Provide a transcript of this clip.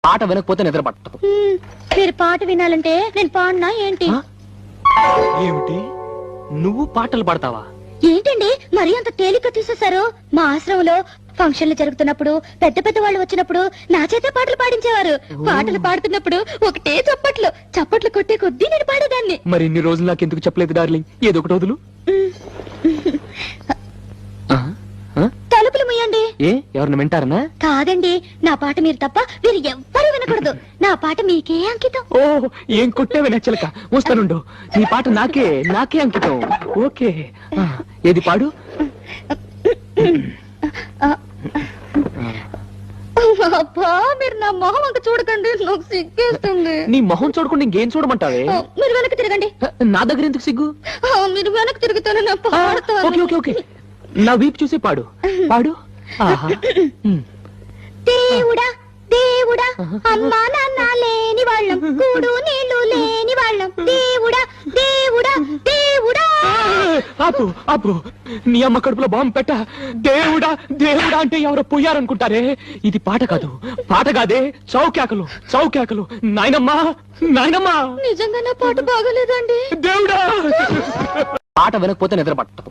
పాట వినకపోతే నిద్ర పట్టదు. మీరు పాట వినాలంటే నేను పాడినా ఏంటి? ఏమిటి నువ్వు పాటలు పాడతావా? ఏంటండి మరీ అంత తేలిక తీసేశారు? మా ఆశ్రమంలో ఫంక్షన్లు జరుగుతున్నప్పుడు పెద్ద పెద్ద వాళ్ళు వచ్చినప్పుడు నా చేతే పాటలు పాడించేవారు. పాటలు పాడుతున్నప్పుడు ఒకటే చప్పట్లు చప్పట్లు కొట్టే కొద్దీ నేను పాడేదాన్ని. మరి ఇన్ని రోజులు నాకు ఎందుకు చెప్పలేదు డార్లింగ్? ఏదో ఒకటి వదులు. తలుపులు ముయ్యండి. ఏ ఎవరిని వింటారనా? కాదండి, నా పాట మీరు తప్ప మీరు ఎవ్వరూ వినకూడదు. నా పాట మీకే అంకితం. ఓ ఏం కొట్టేవే నచ్చలక. వస్తానుండు, నీ పాట నాకే నాకే అంకితం. ఓకే, ఏది పాడు. అబ్బా, మీరు నా మొహం అంక చూడకండి, నాకు సిగ్గేస్తుంది. నీ మొహం చూడకుండా ఇంకేం చూడమంటావే? మీరు వెనక్కి తిరగండి. నా దగ్గర ఎందుకు సిగ్గు? మీరు వెనక్కి తిరుగుతాను నా పాడతాను. ఓకే ఓకే ఓకే, నా వీపు చూసి పాడు పాడు. దేవుడా దేవుడా, అమ్మా నాన్న లేని వాళ్ళం, కూడు నీళ్లు లేని వాళ్ళం, దేవుడా దేవుడా దేవుడా. ఆపు ఆపు, నీ అమ్మ కడుపులో బాంబు పెట్ట. దేవుడా దేవుడా అంటే ఎవరో పోయారనుకుంటారే. ఇది పాట కాదు, పాట కాదే, చౌకేకలు చౌకేకలు. నాయనమ్మా నాయనమ్మా, నిజంగా నా పాట బాగలేదండి. దేవుడా. పాట వినకపోతే నిద్ర పట్టదు.